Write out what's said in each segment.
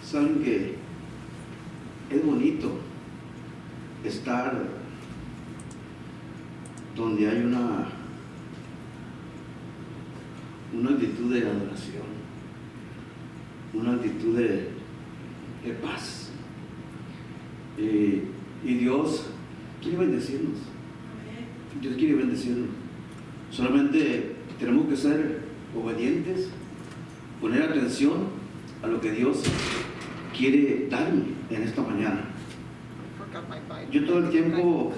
Saben que es bonito estar donde hay una actitud de adoración, una actitud de paz. Y Dios quiere bendecirnos. Dios quiere bendecirnos. Solamente tenemos que ser obedientes, poner atención a lo que Dios quiere darme en esta mañana. Yo todo el tiempo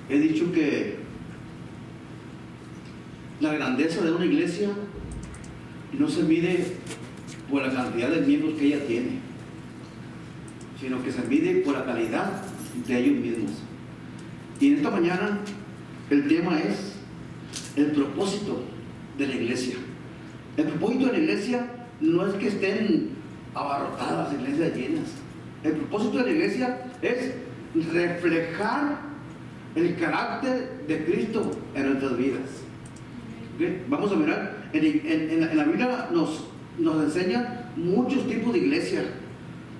he dicho que la grandeza de una iglesia no se mide por la cantidad de miembros que ella tiene, sino que se mide por la calidad de ellos mismos. Y en esta mañana el tema es el propósito de la iglesia. El propósito de la iglesia no es que estén abarrotadas las iglesias llenas. El propósito de la iglesia es reflejar el carácter de Cristo en nuestras vidas. ¿Okay? Vamos a mirar, en la Biblia nos enseña muchos tipos de iglesias.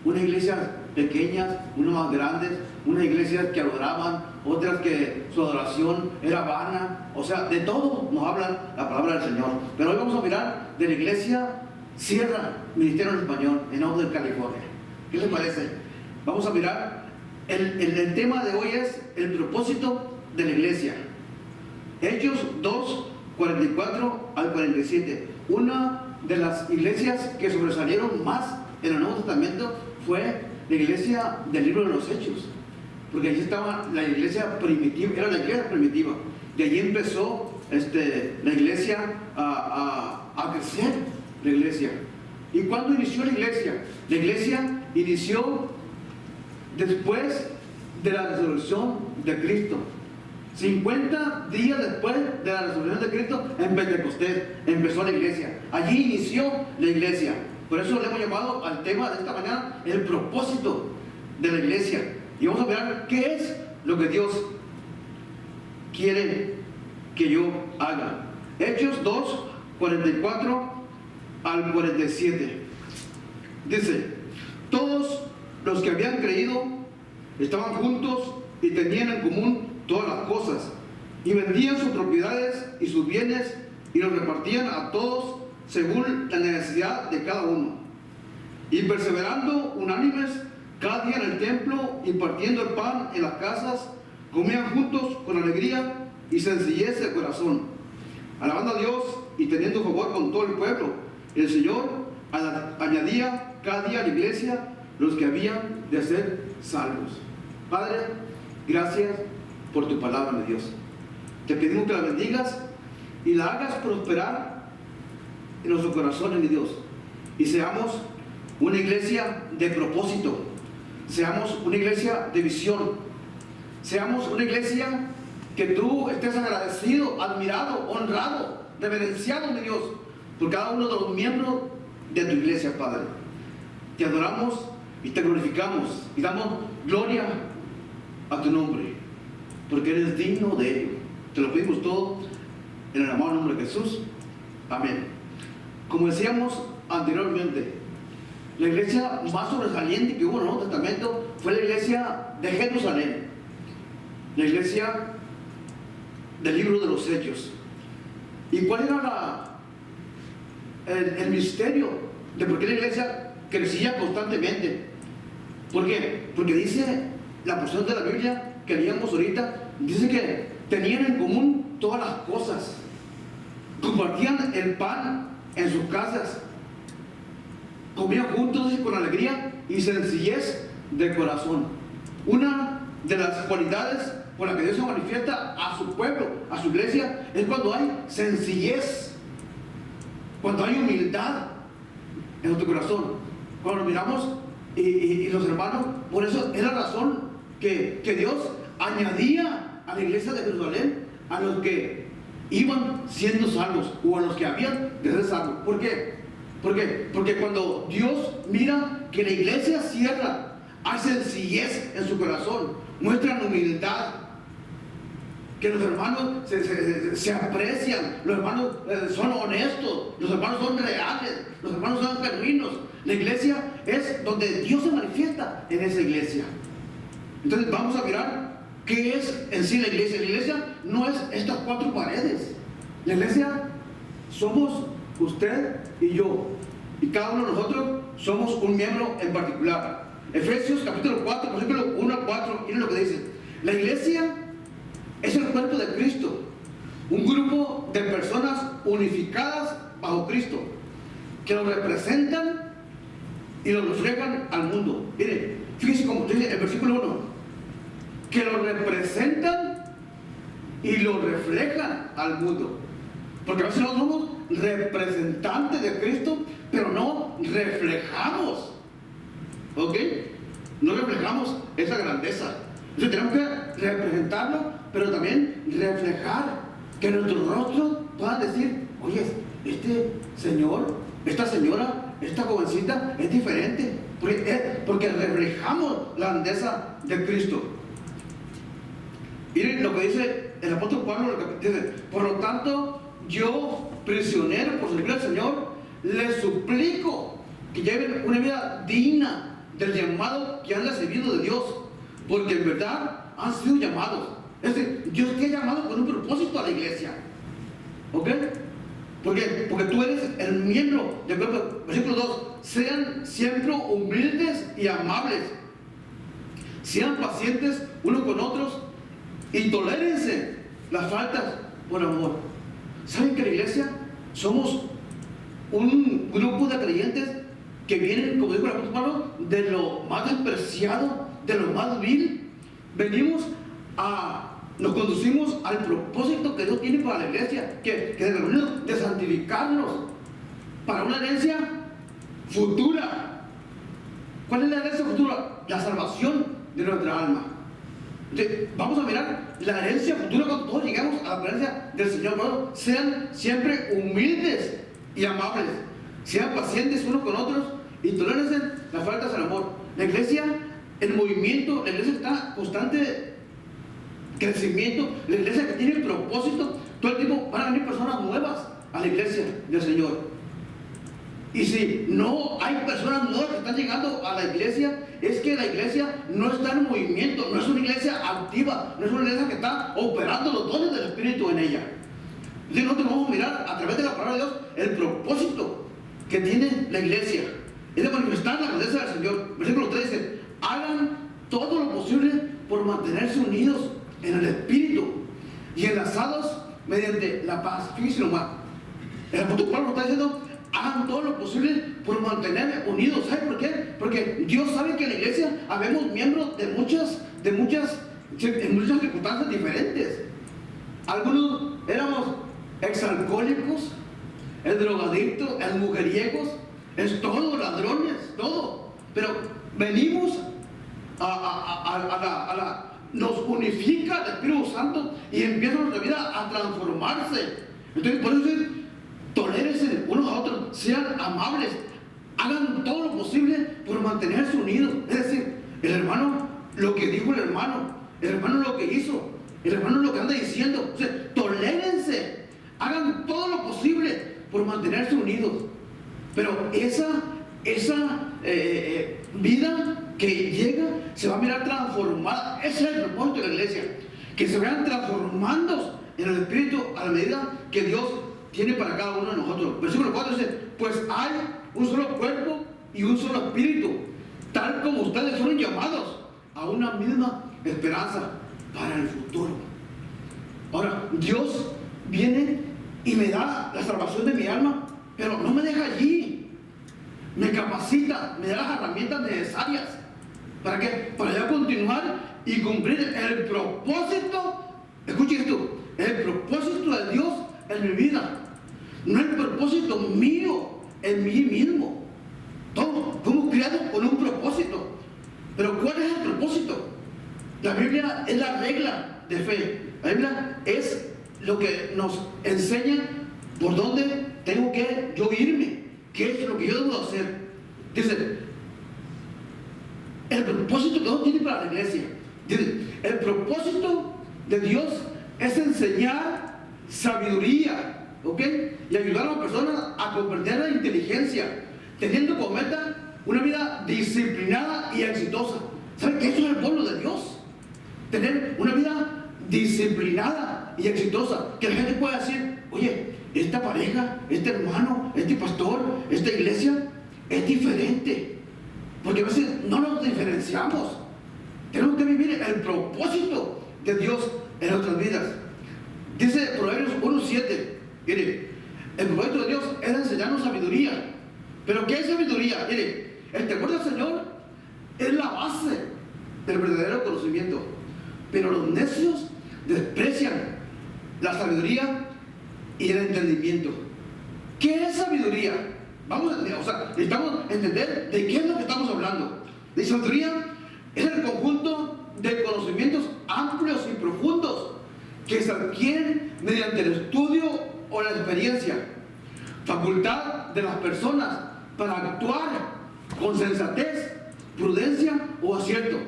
Unas iglesias pequeñas, unas más grandes, unas iglesias que adoraban, otras que su adoración era vana. O sea, de todo nos habla la palabra del Señor. Pero hoy vamos a mirar de la iglesia Sierra Ministerio en Español en Oakland, California. ¿Qué les parece? Vamos a mirar, el tema de hoy es el propósito de la iglesia. Hechos 2, 44 al 47. Una de las iglesias que sobresalieron más en el Nuevo Testamento fue la iglesia del libro de los Hechos, porque allí estaba la iglesia primitiva, era la iglesia primitiva. De allí empezó la iglesia a crecer, la iglesia. ¿Y cuándo inició la iglesia? La iglesia inició después de la resurrección de Cristo. 50 días después de la resurrección de Cristo, en Pentecostés empezó la iglesia. Allí inició la iglesia. Por eso le hemos llamado al tema de esta mañana el propósito de la iglesia. Y vamos a ver qué es lo que Dios quiere que yo haga. Hechos 2, 44 al 47. Dice: todos los que habían creído estaban juntos y tenían en común todas las cosas, y vendían sus propiedades y sus bienes y los repartían a todos según la necesidad de cada uno. Y perseverando unánimes cada día en el templo y partiendo el pan en las casas, comían juntos con alegría y sencillez de corazón, alabando a Dios y teniendo favor con todo el pueblo. El Señor añadía cada día a la iglesia los que habían de ser salvos. Padre, gracias por tu palabra, mi Dios. Te pedimos que la bendigas y la hagas prosperar en nuestros corazones, mi Dios, y seamos una iglesia de propósito, seamos una iglesia de visión, seamos una iglesia que tú estés agradecido, admirado, honrado, reverenciado, mi Dios, por cada uno de los miembros de tu iglesia, Padre. Te adoramos y te glorificamos y damos gloria a tu nombre, porque eres digno de ello. Te lo pedimos todo en el amado nombre de Jesús. Amén. Como decíamos anteriormente, la iglesia más sobresaliente que hubo en el Nuevo Testamento fue la iglesia de Jerusalén, la iglesia del libro de los Hechos. ¿Y cuál era el misterio de por qué la iglesia crecía constantemente? ¿Por qué? Porque dice la porción de la Biblia que leíamos ahorita, dice que tenían en común todas las cosas, compartían el pan en sus casas, comían juntos con alegría y sencillez de corazón. Una de las cualidades por las que Dios se manifiesta a su pueblo, a su iglesia, es cuando hay sencillez, cuando hay humildad en nuestro corazón. Cuando lo miramos y los hermanos, por eso es la razón que Dios añadía a la iglesia de Jerusalén a los que iban siendo salvos o a los que habían de ser salvos. ¿Por qué? Porque cuando Dios mira que la iglesia Sierra hay sencillez en su corazón, muestran humildad, que los hermanos se aprecian, los hermanos son honestos, los hermanos son reales, los hermanos sean genuinos. La iglesia es donde Dios se manifiesta en esa iglesia. Entonces vamos a mirar qué es en sí la iglesia. La iglesia no es estas 4 paredes. La iglesia somos usted y yo. Y cada uno de nosotros somos un miembro en particular. Efesios capítulo 4, versículo 1 a 4, miren lo que dice. La iglesia es el cuerpo de Cristo, un grupo de personas unificadas bajo Cristo, que lo representan y lo reflejan al mundo. Miren, fíjense como dice el versículo 1, que lo representan y lo reflejan al mundo. Porque a veces nosotros somos representantes de Cristo, pero no reflejamos. ¿Ok? No reflejamos esa grandeza. Entonces tenemos que representarlo, pero también reflejar, que nuestro rostro pueda decir, oye, este señor, esta señora, esta jovencita es diferente, porque reflejamos la grandeza de Cristo. Miren lo que dice el apóstol Pablo, dice, por lo tanto, yo, prisionero por servir al Señor, les suplico que lleven una vida digna del llamado que han recibido de Dios, porque en verdad han sido llamados. Es decir, Dios te ha llamado con un propósito a la iglesia. ¿Ok? Porque tú eres el miembro del cuerpo. Versículo 2, sean siempre humildes y amables, sean pacientes unos con otros y tolérense las faltas por amor. ¿Saben que la iglesia somos un grupo de creyentes que vienen, como dijo el apóstol Pablo, de lo más despreciado, de lo más vil? Nos conducimos al propósito que Dios tiene para la iglesia, que es de santificarnos para una herencia futura. ¿Cuál es la herencia futura? La salvación de nuestra alma. Entonces, vamos a mirar la herencia futura cuando todos llegamos a la presencia del Señor. Bueno, sean siempre humildes y amables, sean pacientes unos con otros y tolérense las faltas al amor. La iglesia, el movimiento, la iglesia está en constante crecimiento, la iglesia que tiene propósito. Todo el tiempo van a venir personas nuevas a la iglesia del Señor. Y si no hay personas nuevas que están llegando a la iglesia, es que la iglesia no está en movimiento, no es una iglesia activa, no es una iglesia que está operando los dones del Espíritu en ella. Entonces nosotros vamos a mirar a través de la palabra de Dios el propósito que tiene la iglesia. Es de manifestar la grandeza del Señor. Versículo 3 dice, hagan todo lo posible por mantenerse unidos en el Espíritu y enlazados mediante la paz. Fíjense nomás, el apóstol Pablo está diciendo, hagan todo lo posible por mantener unidos. ¿Sabe por qué? Porque Dios sabe que en la iglesia habemos miembros de muchas circunstancias diferentes. Algunos éramos exalcohólicos, el drogadicto, el mujeriegos, es todo, ladrones, todo. Pero venimos nos unifica el Espíritu Santo y empieza nuestra vida a transformarse. Entonces, por eso es, tolérense unos a otros, sean amables, hagan todo lo posible por mantenerse unidos. Es decir, el hermano, lo que dijo el hermano lo que hizo, el hermano lo que anda diciendo. O sea, tolérense, hagan todo lo posible por mantenerse unidos. Pero esa vida que llega se va a mirar transformada. Ese es el propósito de la iglesia, que se vean transformando en el Espíritu a la medida que Dios tiene para cada uno de nosotros. Versículo 4 dice, pues hay un solo cuerpo y un solo espíritu, tal como ustedes fueron llamados a una misma esperanza para el futuro. Ahora, Dios viene y me da la salvación de mi alma, pero no me deja allí. Me capacita, me da las herramientas necesarias. ¿Para qué? Para ya continuar y cumplir el propósito. Escuche esto, el propósito de Dios en mi vida. No el propósito mío en mí mismo. Todos fuimos criados con un propósito. Pero ¿cuál es el propósito? La Biblia es la regla de fe. La Biblia es lo que nos enseña por dónde tengo que yo irme, qué es lo que yo debo hacer. Dice, el propósito que Dios tiene para la iglesia. Dice, el propósito de Dios es enseñar sabiduría, ¿ok? y ayudar a las personas a comprender la inteligencia, teniendo como meta una vida disciplinada y exitosa. ¿Saben que eso es el pueblo de Dios? Tener una vida disciplinada y exitosa, que la gente pueda decir, oye, esta pareja, este hermano, este pastor, esta iglesia es diferente, porque a veces no nos diferenciamos. Tenemos que vivir el propósito de Dios en nuestras vidas. Dice Proverbios 1:7, mire, el propósito de Dios es enseñarnos sabiduría. ¿Pero qué es sabiduría? Mire, el temor del Señor es la base del verdadero conocimiento, pero los necios desprecian la sabiduría y el entendimiento. ¿Qué es sabiduría? Necesitamos entender de qué es lo que estamos hablando. La sabiduría es el conjunto de conocimientos amplios y profundos que se adquieren mediante el estudio o la experiencia, facultad de las personas para actuar con sensatez, prudencia o acierto.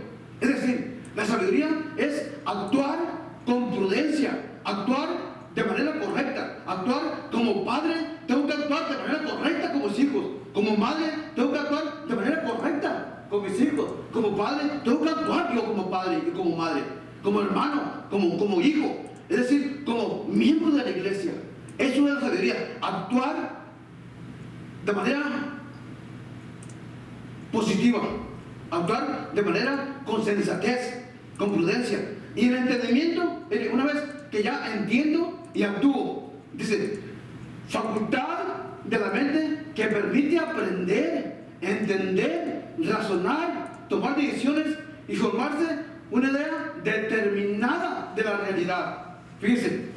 Es decir, la sabiduría es actuar con prudencia, actuar de manera correcta, actuar como padre, tengo que actuar de manera correcta con mis hijos, como madre, tengo que actuar de manera correcta con mis hijos, como padre, tengo que actuar yo como padre y como madre, como hermano, como hijo, es decir, como miembro de la iglesia. Eso es la sabiduría, actuar de manera positiva, actuar de manera con sensatez, con prudencia. Y el entendimiento, una vez que ya entiendo y actúo, dice, facultad de la mente que permite aprender, entender, razonar, tomar decisiones y formarse una idea determinada de la realidad. Fíjense,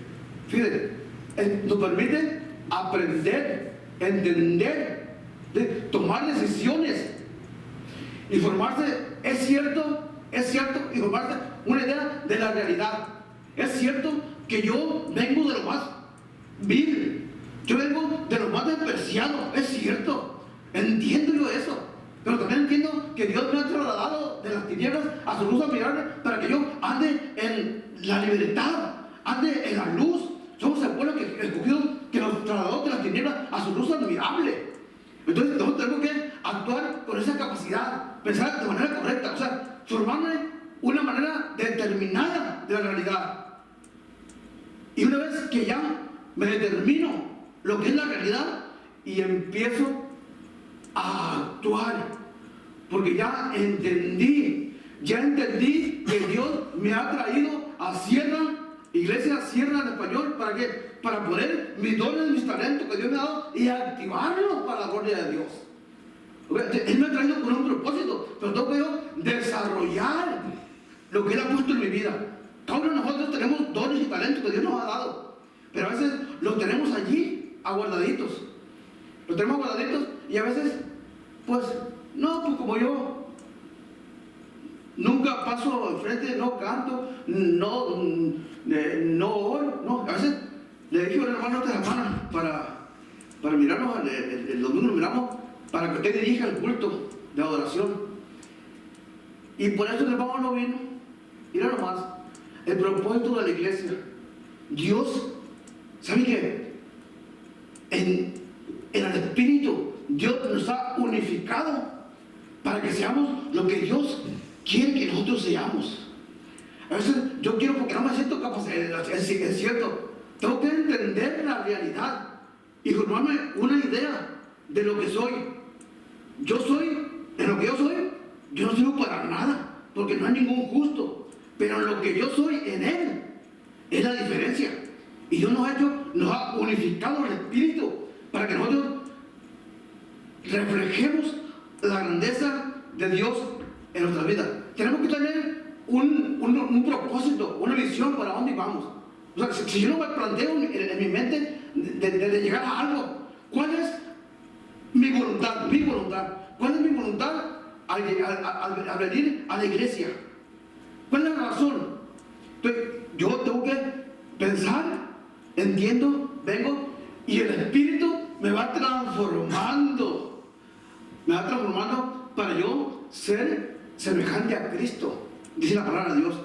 nos permite aprender, entender, tomar decisiones y formarse, es cierto, y formarse una idea de la realidad. Es cierto que yo vengo de lo más vil, yo vengo de lo más despreciado, es cierto, entiendo yo eso, pero también entiendo que Dios me ha trasladado de las tinieblas a su luz admirable para que yo ande en la libertad, ande en la luz. Somos el pueblo escogido que nos trasladó de las tinieblas a su luz admirable. Entonces nosotros tenemos que actuar con esa capacidad, pensar de manera correcta, o sea, formarme una manera determinada de la realidad. Y una vez que ya me determino lo que es la realidad y empiezo a actuar, porque ya entendí que Dios me ha traído a Sierra, Iglesia Sierra en español, ¿para qué? Para poner mis dones, mis talentos que Dios me ha dado y activarlos para la gloria de Dios. Él me ha traído con un propósito, pero tengo que yo desarrollar lo que Él ha puesto en mi vida. Cada uno de nosotros tenemos dones y talentos que Dios nos ha dado, pero a veces los tenemos allí aguardaditos. Los tenemos aguardaditos y a veces, pues como yo nunca paso enfrente, no canto, no oro, no. A veces le dije a un hermano esta semana para mirarnos, el domingo nos miramos, para que usted dirija el culto de adoración. Y por eso el hermano no vino. Mira nomás, el propósito de la iglesia. Dios, ¿sabe qué? En el Espíritu, Dios nos ha unificado para que seamos lo que Dios quiere que nosotros seamos. A veces yo quiero, porque no me siento capaz, es cierto, tengo que entender la realidad y formarme una idea de lo que soy. Yo soy, en lo que yo soy, yo no sirvo para nada, porque no hay ningún justo, pero en lo que yo soy en Él es la diferencia. Y Dios nos ha unificado el Espíritu para que nosotros reflejemos la grandeza de Dios en nuestras vidas. Tenemos que tener un propósito, una visión para dónde vamos. O sea, si yo no me planteo en mi mente de llegar a algo, ¿cuál es mi voluntad? ¿Cuál es mi voluntad al venir a la iglesia? ¿Cuál es la razón? Entonces, yo tengo que pensar, entiendo, vengo, y el Espíritu me va transformando para yo ser semejante a Cristo, dice la palabra de Dios.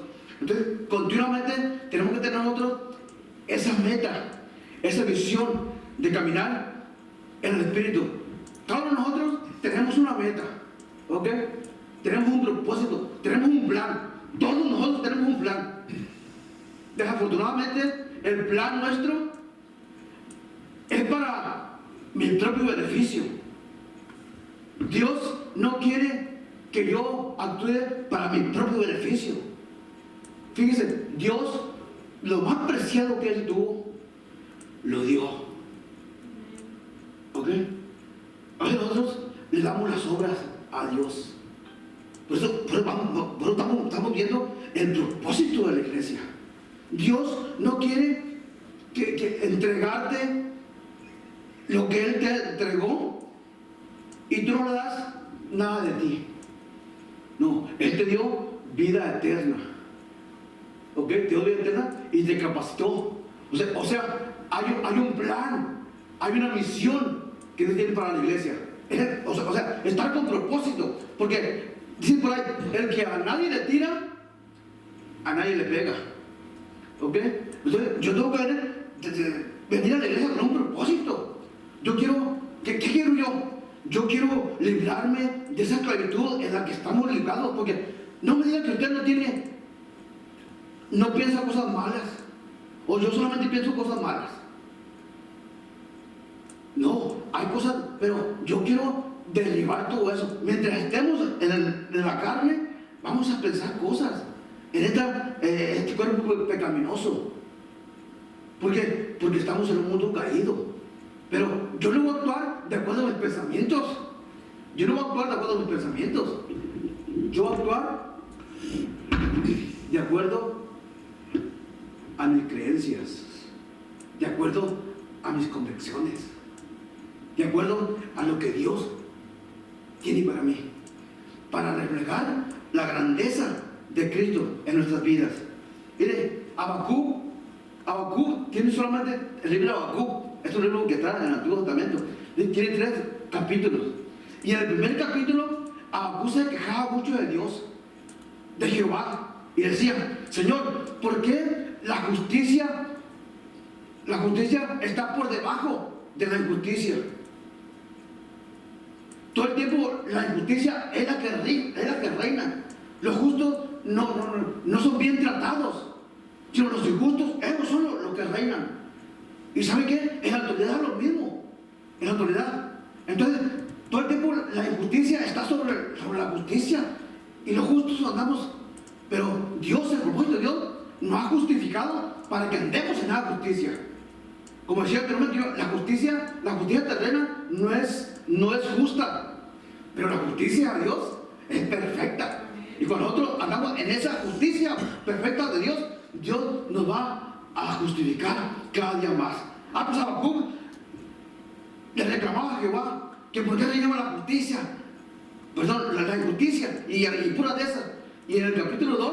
Entonces, continuamente tenemos que tener nosotros esa meta, esa visión de caminar en el Espíritu. Todos nosotros tenemos una meta, ¿ok? Tenemos un propósito, tenemos un plan. Todos nosotros tenemos un plan. Desafortunadamente, el plan nuestro es para mi propio beneficio. Dios no quiere que yo actúe para mi propio beneficio. Fíjense, Dios, lo más preciado que Él tuvo, lo dio. ¿Ok? Ahora nosotros le damos las obras a Dios. Por eso estamos viendo el propósito de la iglesia. Dios no quiere que entregarte lo que Él te entregó y tú no le das nada de ti. No, Él te dio vida eterna. ¿Ok? Te dio vida eterna y te capacitó. O sea, hay un plan, hay una misión que Dios tiene para la iglesia. O sea, estar con propósito. Porque dicen por ahí, el que a nadie le tira, a nadie le pega. ¿Ok? Entonces, yo tengo que venir a la iglesia con un propósito. Yo quiero, ¿qué quiero yo? Yo quiero librarme de esa esclavitud en la que estamos librados. Porque no me digan que usted no piensa cosas malas. O yo solamente pienso cosas malas. No, hay cosas, pero yo quiero derribar todo eso. Mientras estemos en la carne, vamos a pensar cosas en este cuerpo pecaminoso. Porque estamos en un mundo caído. Pero yo no voy a actuar de acuerdo a mis pensamientos. Yo no voy a actuar de acuerdo a mis pensamientos. Yo voy a actuar de acuerdo a mis creencias, de acuerdo a mis convicciones, de acuerdo a lo que Dios tiene para mí, para reflejar la grandeza de Cristo en nuestras vidas. Mire, Habacuc tiene solamente el libro de Habacuc, es un libro que está en el Antiguo Testamento, tiene 3 capítulos, y en el primer capítulo Habacuc se quejaba mucho de Dios, de Jehová, y decía: Señor, ¿por qué la justicia está por debajo de la injusticia? Todo el tiempo la injusticia es la que reina. Los justos no son bien tratados, sino los injustos, ellos son los que reinan. ¿Y sabe qué? En la autoridad es lo mismo. En la autoridad. Entonces, todo el tiempo la injusticia está sobre la justicia, y los justos andamos. Pero Dios, el propósito de Dios, nos ha justificado para que andemos en la justicia. Como decía anteriormente, la justicia terrena no es justa, pero la justicia de Dios es perfecta. Y cuando nosotros andamos en esa justicia perfecta de Dios, Dios nos va a justificar cada día más. Pues Habacuc le reclamaba a Jehová que por qué le llama la justicia, la injusticia y pura de esas. Y en el capítulo 2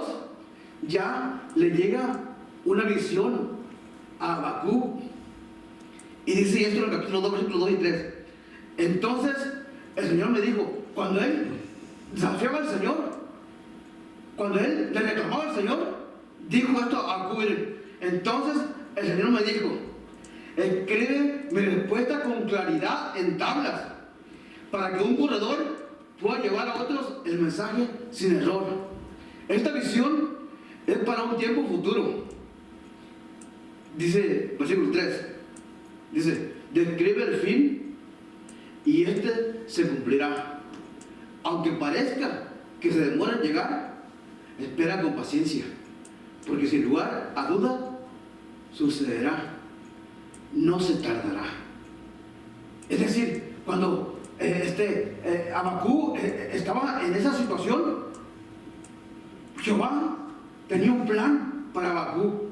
ya le llega una visión a Habacuc. Y dice esto en el capítulo 2, versículos 2 y 3. Entonces el Señor me dijo, cuando él desafiaba al Señor, cuando él le reclamaba al Señor, dijo esto a Habacuc. Entonces el Señor me dijo: escribe mi respuesta con claridad en tablas, para que un corredor pueda llevar a otros el mensaje sin error. Esta visión es para un tiempo futuro. Dice, versículo 3, dice: describe el fin y este se cumplirá. Aunque parezca que se demora en llegar, espera con paciencia, porque sin lugar a duda sucederá, no se tardará. Es decir, cuando Habacuc estaba en esa situación, Jehová tenía un plan para Habacuc.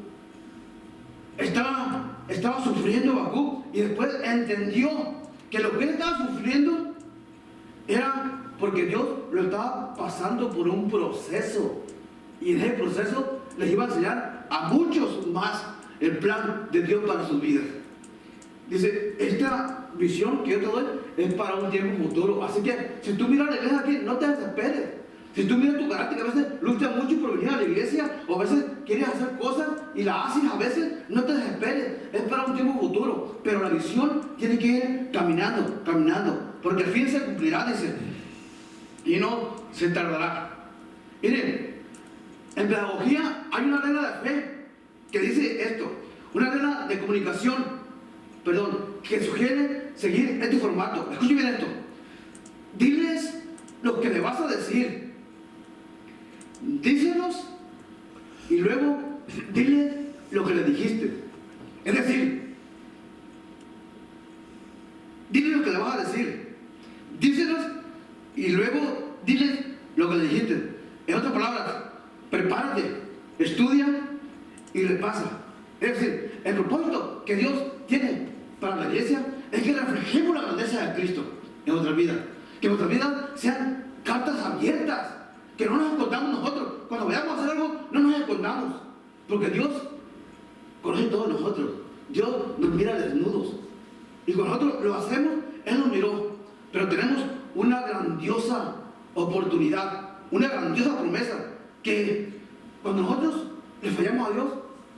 Estaba sufriendo Habacuc, y después entendió que lo que él estaba sufriendo era porque Dios lo estaba pasando por un proceso, y en ese proceso les iba a enseñar a muchos más el plan de Dios para sus vidas. Dice: esta visión que yo te doy es para un tiempo futuro. Así que si tú miras la iglesia aquí, no te desesperes. Si tú miras tu carácter, que a veces lucha mucho por venir a la iglesia, o a veces quieres hacer cosas y las haces, a veces no te desesperes, es para un tiempo futuro. Pero la visión tiene que ir caminando, caminando, porque al fin se cumplirá, dice, y no se tardará. Miren, en pedagogía hay una regla de fe que dice esto, una regla de comunicación, que sugiere seguir este formato. Escuchen bien esto. Diles lo que le vas a decir. Díselos y luego dile lo que le dijiste. Es decir, dile lo que le vas a decir. Díselos y luego dile lo que le dijiste. En otras palabras, prepárate, estudia y repasa. Es decir, el propósito que Dios tiene para la iglesia es que reflejemos la grandeza de Cristo en nuestra vida. Que nuestras vidas sean cartas abiertas, que no nos escondamos nosotros. Cuando vayamos a hacer algo, no nos escondamos, porque Dios conoce todos nosotros. Dios nos mira desnudos, y cuando nosotros lo hacemos, Él nos miró. Pero tenemos una grandiosa oportunidad, una grandiosa promesa, que cuando nosotros le fallamos a Dios,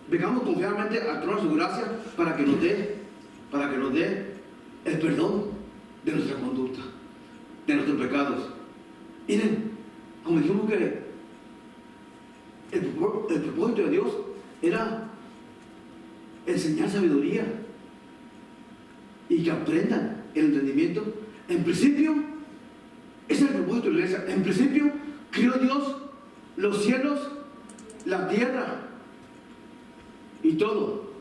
vengamos confiadamente al trono de su gracia para que nos dé el perdón de nuestra conducta, de nuestros pecados. Miren, como dijimos que el propósito de Dios era enseñar sabiduría y que aprendan el entendimiento. En principio, ese es el propósito de la iglesia. En principio, crió Dios los cielos, la tierra y todo.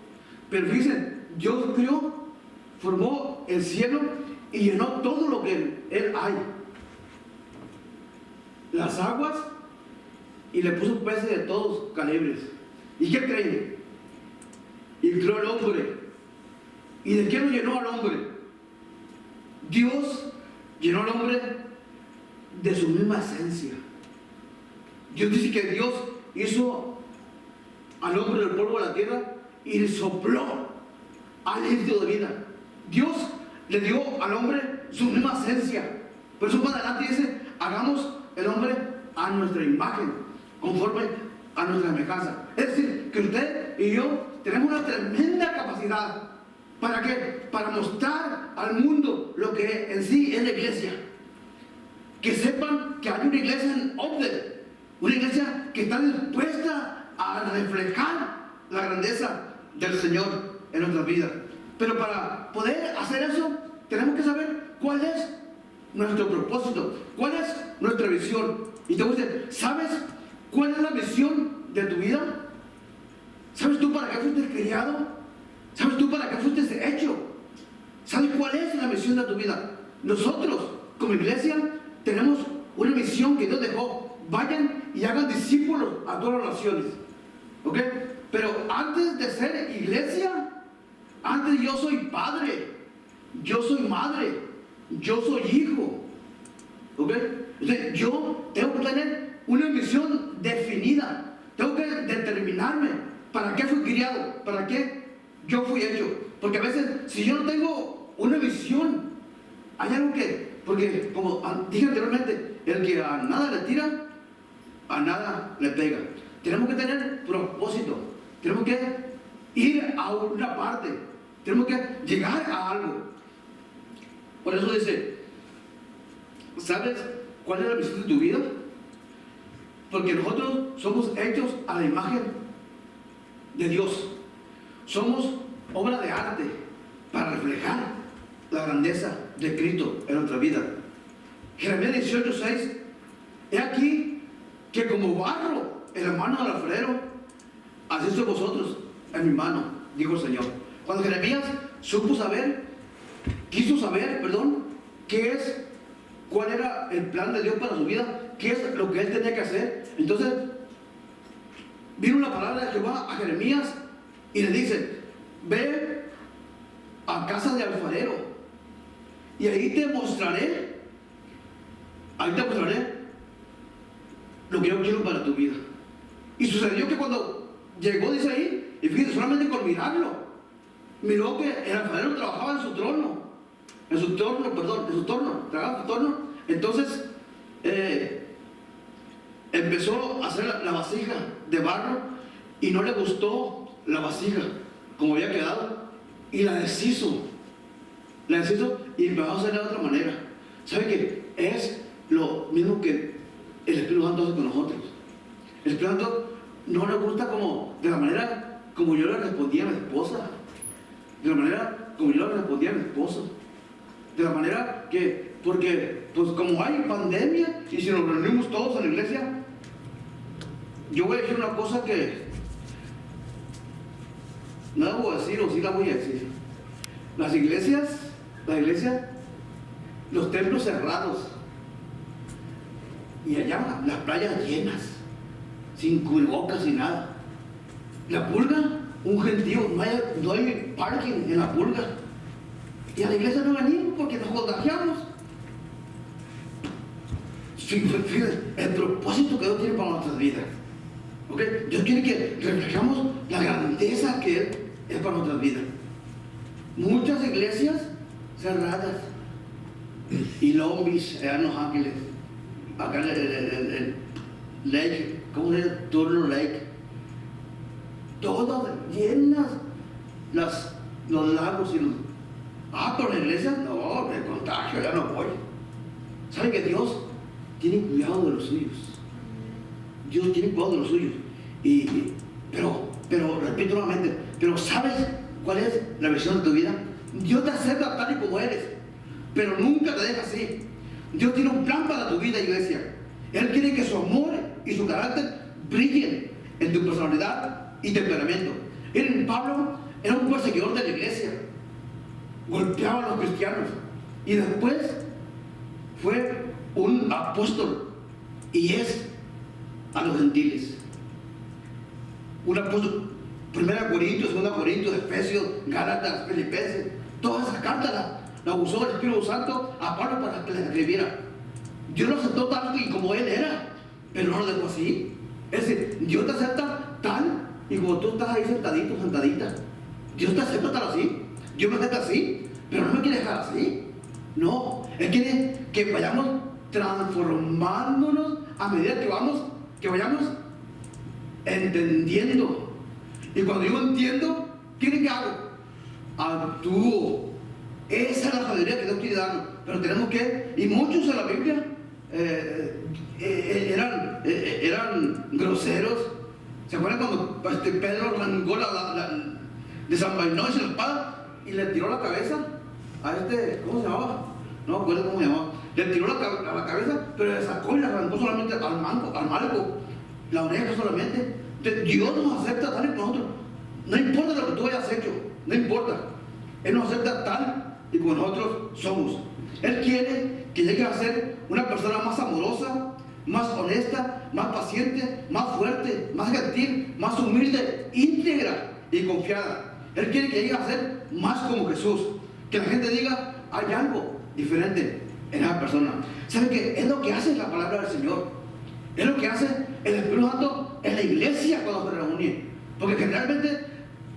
Pero fíjense, Dios crió, formó el cielo y llenó todo lo que Él hay. Las aguas, y le puso peces de todos calibres. ¿Y qué creen? Y creó al hombre. ¿Y de qué lo llenó al hombre? Dios llenó al hombre de su misma esencia. Dios dice que Dios hizo al hombre del polvo de la tierra y le sopló aliento de vida. Dios le dio al hombre su misma esencia. Por eso más adelante dice, hagamos el hombre a nuestra imagen, conforme a nuestra semejanza. Es decir, que usted y yo tenemos una tremenda capacidad. ¿Para qué? Para mostrar al mundo lo que en sí es la iglesia. Que sepan que hay una iglesia en Ogden, una iglesia que está dispuesta a reflejar la grandeza del Señor en nuestras vidas. Pero para poder hacer eso, tenemos que saber cuál es nuestro propósito, cuál es nuestra visión. Y te voy a decir, ¿sabes cuál es la visión de tu vida? ¿Sabes tú para qué fuiste criado? ¿Sabes tú para qué fuiste hecho? ¿Sabes cuál es la misión de tu vida? Nosotros, como iglesia, tenemos una misión que Dios dejó. Vayan y hagan discípulos a todas las naciones. ¿Ok? Pero antes de ser iglesia, antes yo soy padre, yo soy madre, yo soy hijo. ¿Ok? Entonces, yo tengo que tener una misión definida. Tengo que determinarme para qué fui criado, para qué yo fui hecho. Porque a veces, si yo no tengo una visión, hay algo que, porque como dije anteriormente, el que a nada le tira, a nada le pega. Tenemos que tener propósito, tenemos que ir a una parte, tenemos que llegar a algo. Por eso dice, ¿sabes cuál es la visión de tu vida? Porque nosotros somos hechos a la imagen de Dios. Somos obra de arte para reflejar la grandeza de Cristo en nuestra vida. Jeremías 18:6. He aquí que como barro en la mano del alfarero, así sois vosotros en mi mano, dijo el Señor. Cuando Jeremías quiso saber, cuál era el plan de Dios para su vida, qué es lo que él tenía que hacer. Entonces, vino la palabra de Jehová a Jeremías y le dice, ve a casa de alfarero y ahí te mostraré lo que yo quiero para tu vida. Y sucedió que cuando llegó, dice ahí, y fíjate, solamente con mirarlo, miró que el alfarero trabajaba en su torno. Entonces empezó a hacer la vasija de barro y no le gustó la vasija como había quedado y la deshizo y empezó a hacerla de otra manera. ¿Sabe qué? Es lo mismo que el Espíritu Santo hace con nosotros. El Espíritu Santo no le gusta como de la manera como yo le respondía a mi esposa, de la manera como yo le respondía a mi esposo, de la manera que, porque pues como hay pandemia y si nos reunimos todos en la iglesia, yo voy a decir una cosa que no la voy a decir o sí la voy a decir. Las iglesias, los templos cerrados y allá las playas llenas, sin cubrebocas y nada. La pulga, un gentío, no hay parking en la pulga. Y a la iglesia no venimos porque nos contagiamos. Fíjense, el propósito que Dios tiene para nuestras vidas. ¿Okay? Dios quiere que reflejemos la grandeza que Él es para nuestras vidas. Muchas iglesias cerradas. Y Long Beach, allá en Los Ángeles, acá en el Lake, ¿cómo se llama? Turner Lake. Todas llenas los lagos y los... pero la iglesia, no, me contagio, ya no voy. ¿Saben que Dios tiene cuidado de los suyos? Dios tiene cuidado de los suyos. Pero repito nuevamente, pero ¿sabes cuál es la versión de tu vida? Dios te acepta tal y como eres, pero nunca te deja así. Dios tiene un plan para tu vida, iglesia. Él quiere que su amor y su carácter brillen en tu personalidad y temperamento. Pablo era un perseguidor de la iglesia, golpeaba a los cristianos y después fue un apóstol y es a los gentiles. Un apóstol, 1 Corintios, 2 Corintios, Efesios, Gálatas, Filipenses, todas esas cartas las usó el Espíritu Santo a Pablo para que las escribiera. Dios lo aceptó tal y como él era, pero no lo dejó así. Es decir, Dios te acepta tal y como tú estás ahí sentadito, sentadita. Dios te acepta tal así. Dios me acepta así, pero no me quiere dejar así. No, Él quiere que vayamos transformándonos a medida que vayamos entendiendo. Y cuando yo entiendo, ¿qué hago? Actúo. Esa es la sabiduría que Dios quiere darnos. Pero tenemos que, y muchos en la Biblia eran groseros. ¿Se acuerdan cuando Pedro arrancó desenvainó la espada y le tiró la cabeza a ¿cómo se llamaba? No me acuerdo cómo se llamaba. Le tiró la cabeza, pero le sacó y le arrancó solamente al marco, la oreja solamente. Entonces, Dios nos acepta tal y como nosotros. No importa lo que tú hayas hecho, no importa. Él nos acepta tal y como nosotros somos. Él quiere que llegues a ser una persona más amorosa, más honesta, más paciente, más fuerte, más gentil, más humilde, íntegra y confiada. Él quiere que llegues a ser más como Jesús. Que la gente diga, hay algo diferente en esa persona. ¿Saben qué? Es lo que hace la palabra del Señor. Es lo que hace el Espíritu Santo en la iglesia cuando se reúne. Porque generalmente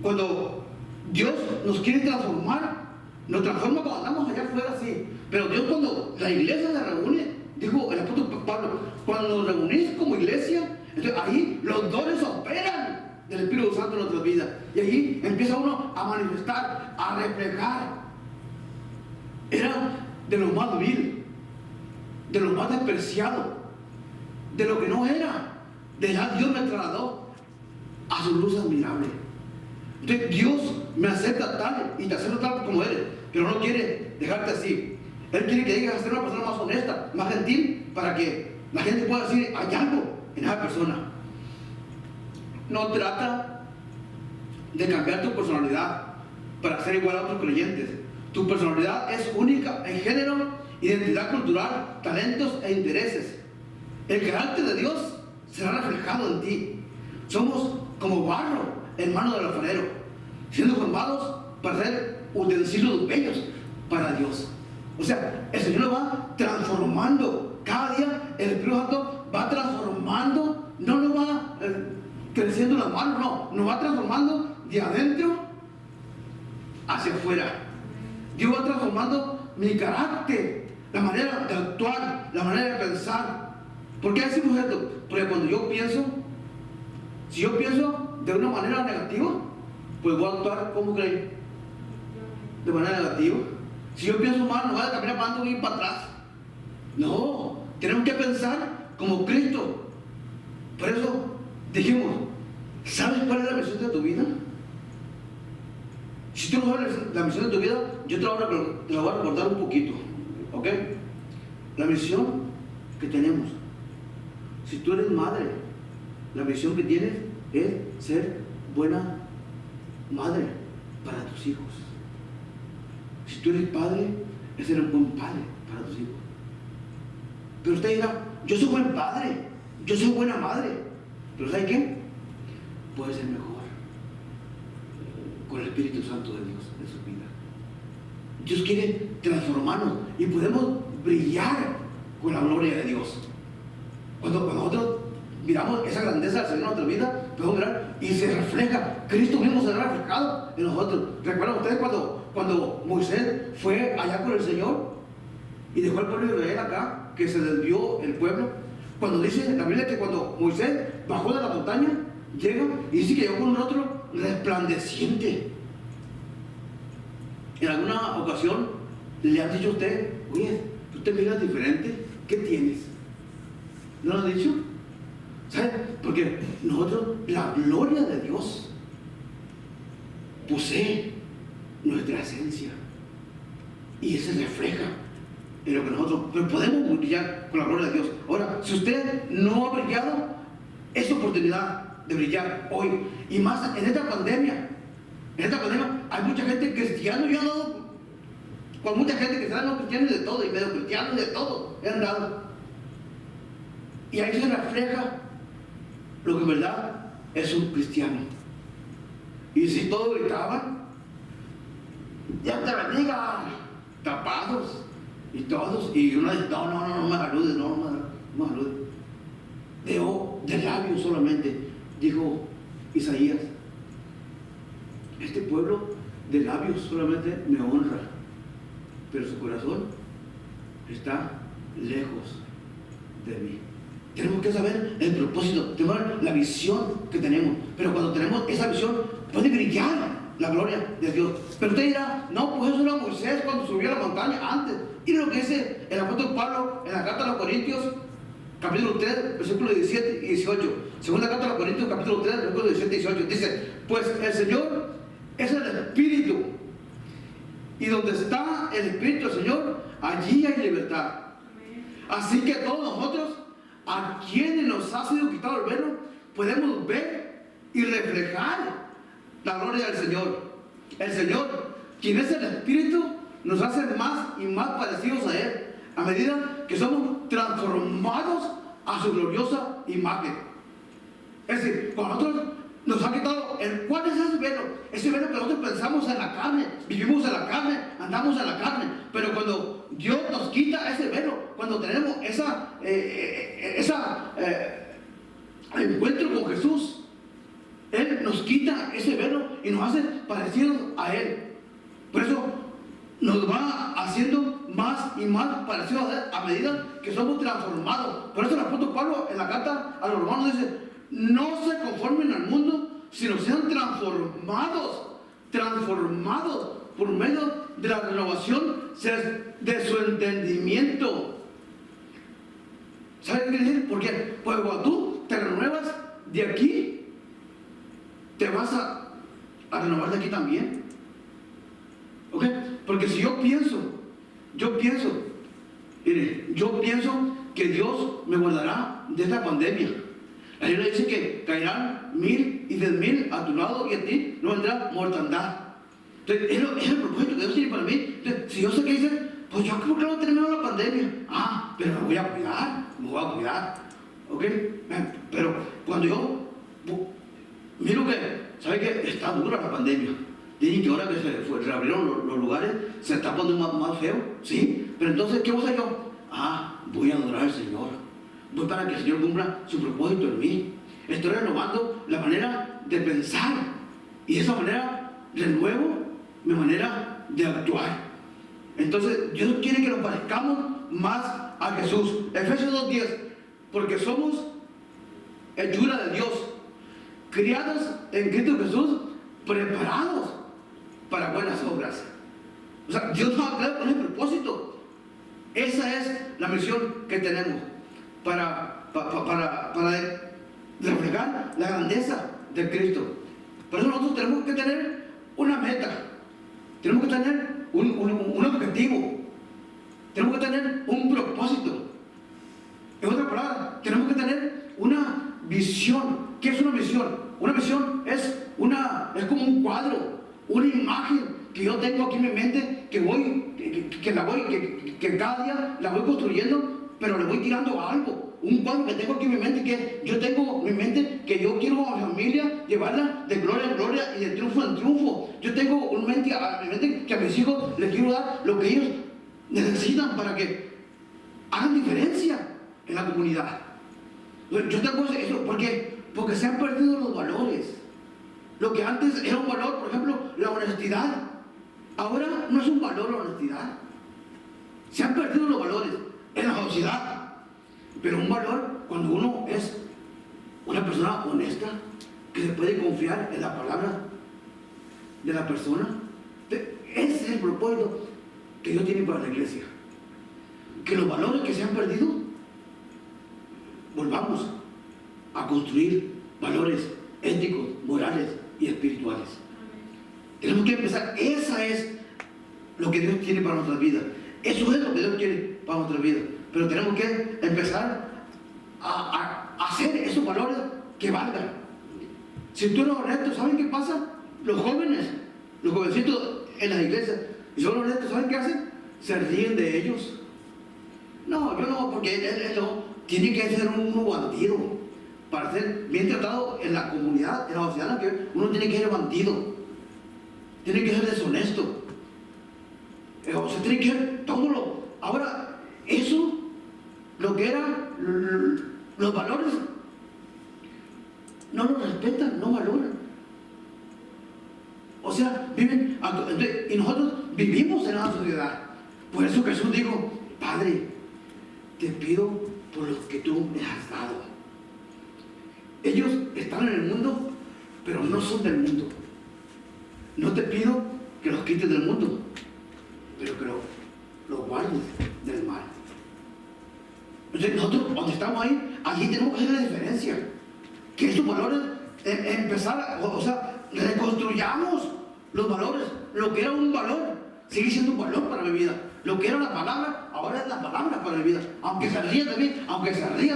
cuando Dios nos quiere transformar, nos transforma cuando andamos allá afuera, sí. Pero Dios cuando la iglesia se reúne, dijo el apóstol Pablo, cuando nos reunís como iglesia, entonces ahí los dones operan del Espíritu Santo en nuestras vidas. Y ahí empieza uno a manifestar, a reflejar. Era de lo más vil, de lo más despreciado, de lo que no era. De la Dios me trasladó a su luz admirable. Entonces Dios me acepta tal y te acepta tal como eres, pero no quiere dejarte así. Él quiere que llegues a ser una persona más honesta, más gentil, para que la gente pueda decir, hay algo en esa persona. No trata de cambiar tu personalidad para ser igual a otros creyentes. Tu personalidad es única en género, identidad cultural, talentos e intereses. El carácter de Dios será reflejado en ti. Somos como barro en manos del alfarero, siendo formados para ser utensilios bellos para Dios. O sea, el Señor lo va transformando. Cada día el Espíritu Santo va transformando, no lo va creciendo en las manos, no, nos va transformando de adentro hacia afuera. Dios va transformando mi carácter, la manera de actuar, la manera de pensar. ¿Por qué decimos esto? Porque cuando yo pienso, si yo pienso de una manera negativa, pues voy a actuar, ¿cómo creen? De manera negativa. Si yo pienso mal, no voy a caminar para adelante y ir para atrás. No, tenemos que pensar como Cristo. Por eso dijimos, ¿sabes cuál es la misión de tu vida? Si tú no sabes la misión de tu vida, yo te la voy a recordar un poquito. ¿Ok? La misión que tenemos. Si tú eres madre, la misión que tienes es ser buena madre para tus hijos. Si tú eres padre, es ser un buen padre para tus hijos. Pero usted dirá, yo soy buen padre, yo soy buena madre. Pero ¿sabe qué? Puede ser mejor con el Espíritu Santo de Dios en su vida. Dios quiere transformarnos y podemos brillar con la gloria de Dios. Cuando nosotros miramos esa grandeza del Señor en nuestra vida, podemos mirar y se refleja, Cristo mismo se ha reflejado en nosotros. ¿Recuerdan ustedes cuando Moisés fue allá con el Señor y dejó al pueblo de Israel acá, que se desvió el pueblo? Cuando dice la Biblia que cuando Moisés bajó de la montaña, llega y dice que llegó con un rostro resplandeciente. En alguna ocasión le han dicho a usted, oye, tú te miras diferente, ¿qué tienes? ¿No lo han dicho? ¿Sabe? Porque nosotros, la gloria de Dios posee nuestra esencia y se refleja en lo que nosotros, pero podemos brillar con la gloria de Dios. Ahora, si usted no ha brillado, es oportunidad de brillar hoy, y más en esta pandemia. En esta pandemia hay mucha gente cristiana, yo he andado con mucha gente cristiana, no cristianos de todo, y medio cristianos de todo, he andado. Y ahí se refleja lo que en verdad es un cristiano. Y si todos gritaban, Dios te bendiga, tapados, y todos, y uno dice, no me saludes, no me saludes. De labios solamente, dijo Isaías, este pueblo de labios solamente me honra, pero su corazón está lejos de mí. Tenemos que saber el propósito, tenemos la visión que tenemos, pero cuando tenemos esa visión puede brillar la gloria de Dios. Pero usted dirá, no, pues eso era Moisés cuando subió a la montaña antes. Y lo que dice el apóstol Pablo en la carta a los Corintios, capítulo 3, versículos 17 y 18. Segunda carta a los Corintios, capítulo 3, versículos 17 y 18. Dice, pues el Señor es el Espíritu, y donde está el Espíritu del Señor, allí hay libertad. Así que todos nosotros, a quienes nos ha sido quitado el velo, podemos ver y reflejar la gloria del Señor. El Señor, quien es el Espíritu, nos hace más y más parecidos a Él, a medida que somos transformados a su gloriosa imagen. Es decir, cuando nosotros nos ha quitado ¿cuál es ese velo? Ese velo que nosotros pensamos en la carne, vivimos en la carne, andamos en la carne, pero cuando Dios nos quita ese velo, cuando tenemos encuentro con Jesús, Él nos quita ese velo y nos hace parecidos a Él. Por eso nos va haciendo más y más parecidos a Él a medida que somos transformados. Por eso el apóstol Pablo en la carta a los romanos dice, no se conformen al mundo, sino sean transformados por medio de la renovación de su entendimiento. ¿Sabes qué quiere decir? Porque pues cuando tú te renuevas de aquí, te vas a renovar de aquí también. ¿Ok? Porque si yo pienso que Dios me guardará de esta pandemia. La Biblia dice que caerán 1000 y 10,000 a tu lado y a ti no vendrá mortandad. Entonces, es el propósito que Dios tiene para mí. Entonces, si yo sé que dice, pues yo creo que no termino la pandemia. Pero me voy a cuidar. ¿Ok? Pero cuando yo miro que, ¿sabe qué? Está dura la pandemia. Dicen que ahora que se reabrieron los lugares, se está poniendo más feo. ¿Sí? Pero entonces, ¿qué voy a hacer yo? Voy a adorar al Señor. Voy para que el Señor cumpla su propósito en mí. Estoy renovando la manera de pensar. Y de esa manera renuevo mi manera de actuar. Entonces, Dios quiere que nos parezcamos más a Jesús. Efesios 2:10. Porque somos hechura de Dios, criados en Cristo Jesús, preparados para buenas obras. O sea, Dios nos ha creado con ese propósito. Esa es la misión que tenemos para reflejar la grandeza de Cristo. Por eso nosotros tenemos que tener una meta, tenemos que tener un objetivo, tenemos que tener un propósito. En otra palabra, tenemos que tener una visión. ¿Qué es una visión? Una visión es como un cuadro, una imagen que yo tengo aquí en mi mente, que cada día la voy construyendo, pero le voy tirando algo. Un cuadro que tengo aquí en mi mente, que yo tengo en mi mente, que yo quiero a mi familia llevarla de gloria en gloria y de triunfo en triunfo. Yo tengo en mi mente que a mis hijos les quiero dar lo que ellos necesitan para que hagan diferencia en la comunidad. Yo tengo eso porque se han perdido los valores. Lo que antes era un valor, por ejemplo, la honestidad, ahora no es un valor la honestidad. Se han perdido los valores en la sociedad. Pero un valor cuando uno es una persona honesta, que se puede confiar en la palabra de la persona. Ese es el propósito que Dios tiene para la iglesia. Que los valores que se han perdido, volvamos a construir valores éticos, morales y espirituales. Tenemos que empezar. Esa es lo que Dios tiene para nuestras vidas. Eso es lo que Dios quiere para nuestras vidas. Pero tenemos que empezar a hacer esos valores que valgan. Si tú eres honesto, ¿saben qué pasa? Los jóvenes, los jovencitos en las iglesias, y son honestos, ¿saben qué hacen? Se ríen de ellos. No, yo no, porque él no. Tiene que ser un bandido para ser bien tratado en la comunidad, en la sociedad, que uno tiene que ser bandido, tiene que ser deshonesto, o sea, tiene que ser todo lo. Ahora, eso, lo que era los valores, no los respetan, no valoran. O sea, viven, y nosotros vivimos en una sociedad. Por eso Jesús dijo: Padre, te pido por los que tú me has dado. Ellos están en el mundo, pero no son del mundo. No te pido que los quites del mundo, pero que los guardes del mal. Entonces nosotros, donde estamos ahí, allí tenemos que hacer la diferencia. Que estos valores, empezar, o sea, reconstruyamos los valores. Lo que era un valor, sigue siendo un valor para mi vida. Lo que era la palabra, ahora es la palabra para mi vida. Aunque se rían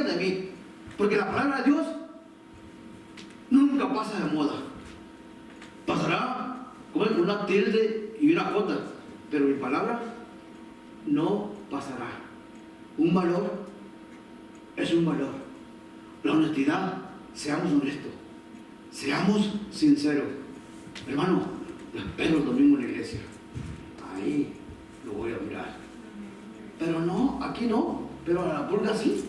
de mí, porque la palabra de Dios nunca pasa de moda. Pasará como una tilde y una jota, pero mi palabra no pasará. Un valor es un valor. La honestidad, seamos honestos, seamos sinceros. Hermano, lo espero el domingo en la iglesia. Ahí lo voy a mirar. Pero no, aquí no, pero a la pulga sí.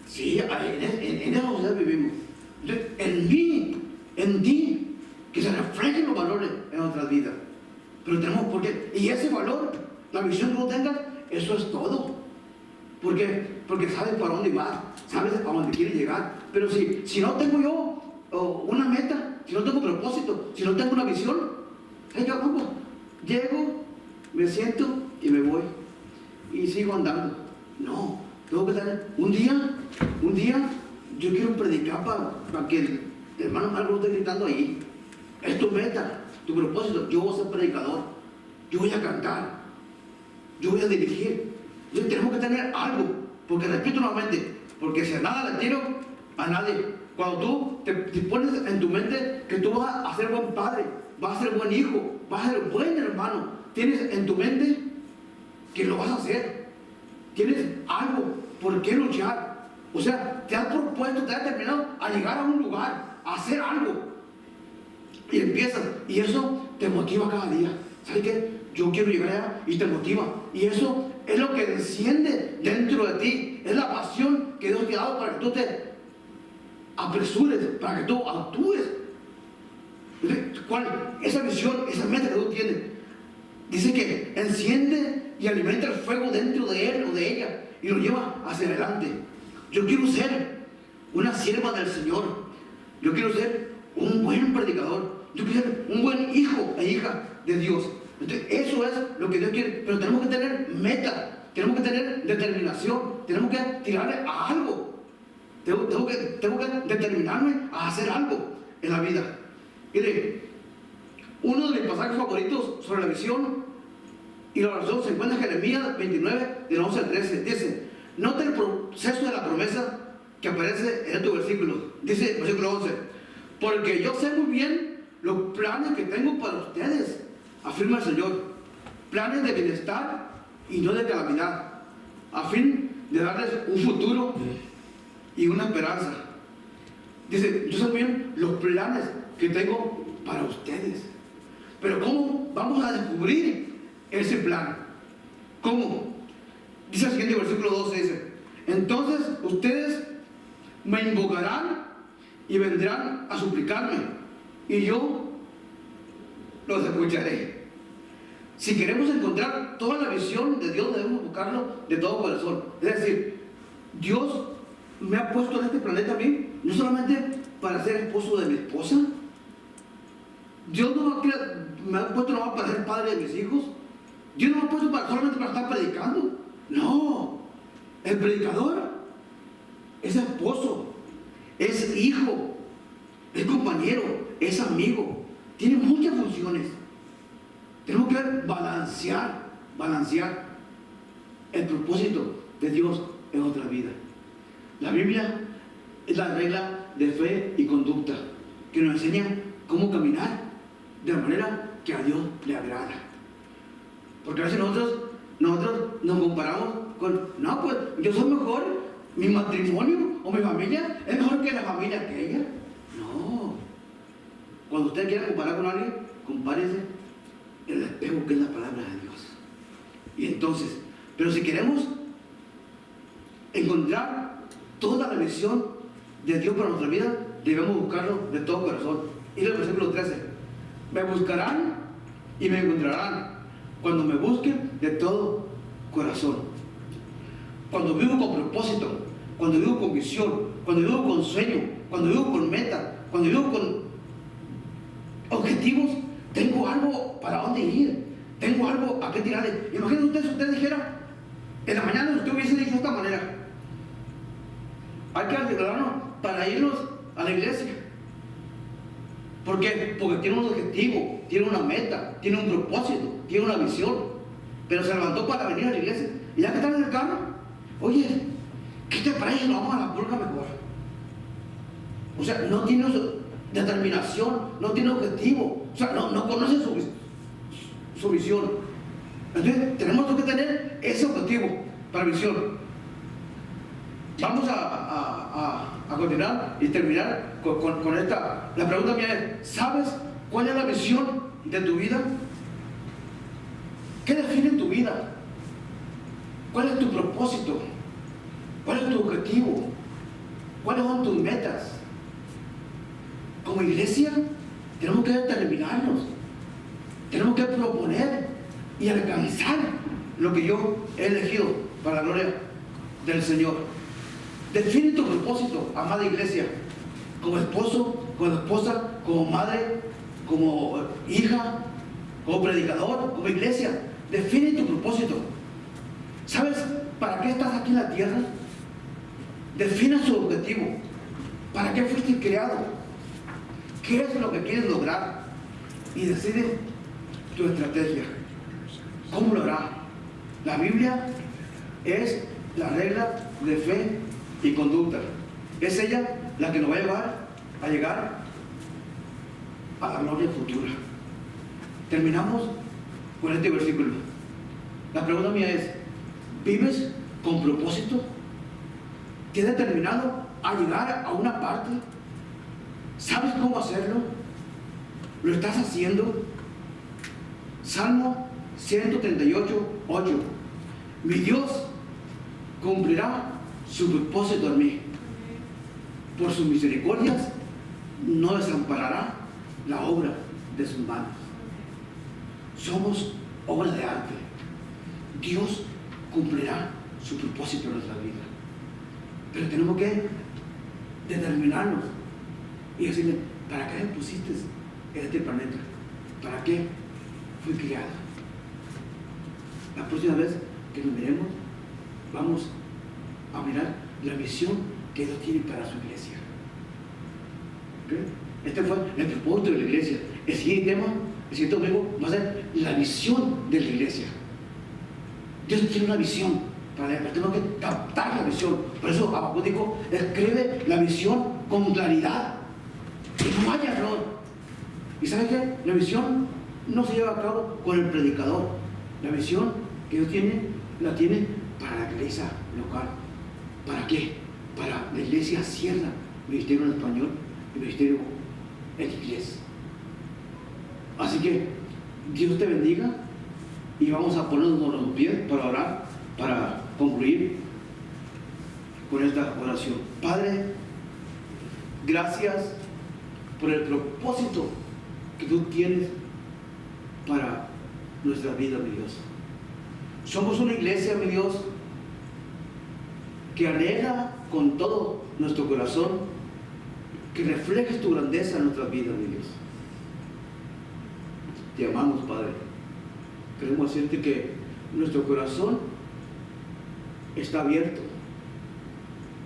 Sí, en esa sociedad vivimos. Entonces, en ti, que se reflejen los valores en nuestras vidas. Pero tenemos, y ese valor, la visión que tú tengas, eso es todo. Porque sabes para dónde vas, sabes a dónde quieres llegar. Pero si no tengo yo una meta, si no tengo propósito, si no tengo una visión, llego, me siento y me voy. Y sigo andando. No, tengo que tener un día yo quiero predicar para que el hermano algo esté gritando ahí. Es tu meta, tu propósito. Yo voy a ser predicador, yo voy a cantar, yo voy a dirigir. Entonces tenemos que tener algo, porque repito nuevamente, porque si a nada le tiro a nadie. Cuando tú te pones en tu mente que tú vas a ser buen padre, vas a ser buen hijo, vas a ser buen hermano, tienes en tu mente que lo vas a hacer, tienes algo por qué luchar. O sea, te has propuesto, te has determinado a llegar a un lugar, a hacer algo, y empiezas, y eso te motiva cada día. ¿Sabes qué? Yo quiero llegar allá, y te motiva, y eso es lo que enciende dentro de ti, es la pasión que Dios te ha dado para que tú te apresures, para que tú actúes. ¿Cuál? Esa visión, esa meta que tú tienes, dice que enciende y alimenta el fuego dentro de él o de ella y lo lleva hacia adelante. Yo quiero ser una sierva del Señor. Yo quiero ser un buen predicador. Yo quiero ser un buen hijo e hija de Dios. Entonces, eso es lo que Dios quiere. Pero tenemos que tener meta, tenemos que tener determinación, tenemos que tirarle a algo. Tengo que determinarme a hacer algo en la vida. Mire, uno de mis pasajes favoritos sobre la visión y la oración se encuentra en Jeremías 29, del 11 al 13. Dice, nota el proceso de la promesa que aparece en estos versículos. Dice el versículo 11, porque yo sé muy bien los planes que tengo para ustedes, afirma el Señor, planes de bienestar y no de calamidad, a fin de darles un futuro y una esperanza. Dice, yo sé muy bien los planes que tengo para ustedes. Pero ¿cómo vamos a descubrir ese plan? ¿Cómo? Dice el siguiente versículo 12, dice, entonces ustedes me invocarán y vendrán a suplicarme, y yo los escucharé. Si queremos encontrar toda la visión de Dios, debemos buscarlo de todo corazón. Es decir, Dios me ha puesto en este planeta a mí, no solamente para ser esposo de mi esposa. Dios no me ha puesto nomás para ser padre de mis hijos. Dios no me ha puesto solamente para estar predicando. No, el predicador es esposo, es hijo, es compañero, es amigo, tiene muchas funciones. Tenemos que balancear el propósito de Dios en otra vida. La Biblia es la regla de fe y conducta que nos enseña cómo caminar de la manera que a Dios le agrada. Porque a veces nosotros nos comparamos con, no, pues yo soy mejor, mi matrimonio o mi familia es mejor que la familia aquella. No. Cuando usted quiera comparar con alguien, compárese en el espejo que es la palabra de Dios. Y entonces, pero si queremos encontrar toda la visión de Dios para nuestra vida, debemos buscarlo de todo corazón. Y el versículo 13, me buscarán y me encontrarán cuando me busquen de todo corazón. Cuando vivo con propósito, cuando vivo con visión, cuando vivo con sueño, cuando vivo con meta, cuando vivo con objetivos, tengo algo para dónde ir, tengo algo a qué tirarle. Imagínense ustedes, si usted dijera, en la mañana usted hubiese dicho de esta manera, hay que arreglarnos para irnos a la iglesia. ¿Por qué? Porque tiene un objetivo, tiene una meta, tiene un propósito, tiene una visión. Pero se levantó para venir a la iglesia. Y ya que está en el carro, oye, ¿qué te parece? Vamos a la pulga mejor. O sea, no tiene determinación, no tiene objetivo. O sea, no conoce su visión. Entonces, tenemos que tener ese objetivo para visión. Vamos a continuar y terminar con esta. La pregunta mía es, ¿sabes cuál es la visión de tu vida? ¿Qué define tu vida? ¿Cuál es tu propósito? ¿Cuál es tu objetivo? ¿Cuáles son tus metas? Como iglesia tenemos que determinarnos, tenemos que proponer y alcanzar lo que yo he elegido para la gloria del Señor. Define tu propósito, amada iglesia, como esposo, como esposa, como madre, como hija, como predicador, como iglesia. Define tu propósito. ¿Sabes para qué estás aquí en la tierra? Defina su objetivo. ¿Para qué fuiste creado? ¿Qué es lo que quieres lograr? Y decide tu estrategia. ¿Cómo lo hará? La Biblia es la regla de fe y conducta. Es ella la que nos va a llevar a llegar a la gloria futura. Terminamos con este versículo. La pregunta mía es, ¿vives con propósito? ¿Tienes determinado a llegar a una parte? ¿Sabes cómo hacerlo? ¿Lo estás haciendo? Salmo 138, 8. Mi Dios cumplirá su propósito en mí. Por sus misericordias no desamparará la obra de sus manos. Somos obra de arte. Dios cumplirá su propósito en nuestra vida. Pero tenemos que determinarnos y decirle, ¿para qué me pusiste en este planeta? ¿Para qué fui criado? La próxima vez que nos miremos, vamos a mirar la misión que Dios tiene para su iglesia. ¿Okay? Este fue el propósito de la iglesia. El siguiente tema, el siguiente domingo, va a ser la visión de la iglesia. Dios tiene una visión para la iglesia, tenemos que captar la visión. Por eso Habacuc dijo, escribe la visión con claridad, que no haya error. ¿Y sabes qué? La visión no se lleva a cabo con el predicador. La visión que Dios tiene, la tiene para la iglesia local. ¿Para qué? Para la iglesia sierra, ministerio en español y ministerio en inglés. Así que Dios te bendiga y vamos a ponernos los pies para orar, para concluir con esta oración. Padre, gracias por el propósito que tú tienes para nuestra vida, mi Dios. Somos una iglesia, mi Dios, que anhela con todo nuestro corazón que reflejes tu grandeza en nuestras vidas, mi Dios. Te amamos, Padre. Queremos decirte que nuestro corazón está abierto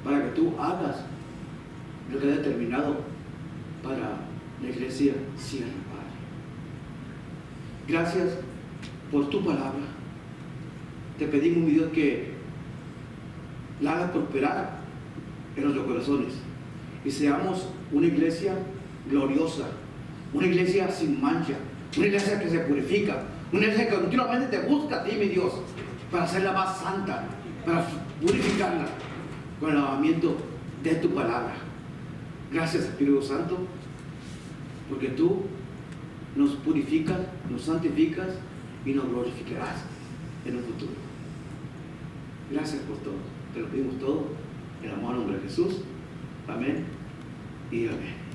para que tú hagas lo que has determinado para la iglesia sierra, Padre. Gracias por tu palabra. Te pedimos, mi Dios, que la hagas prosperar en nuestros corazones y seamos una iglesia gloriosa, una iglesia sin mancha, una iglesia que se purifica, una iglesia que continuamente te busca a ti, mi Dios, para hacerla más santa, para purificarla con el lavamiento de tu palabra. Gracias, Espíritu Santo, porque tú nos purificas, nos santificas y nos glorificarás en un futuro. Gracias por todo. Te lo pedimos todo en el amor nombre de Jesús. Amén y amén.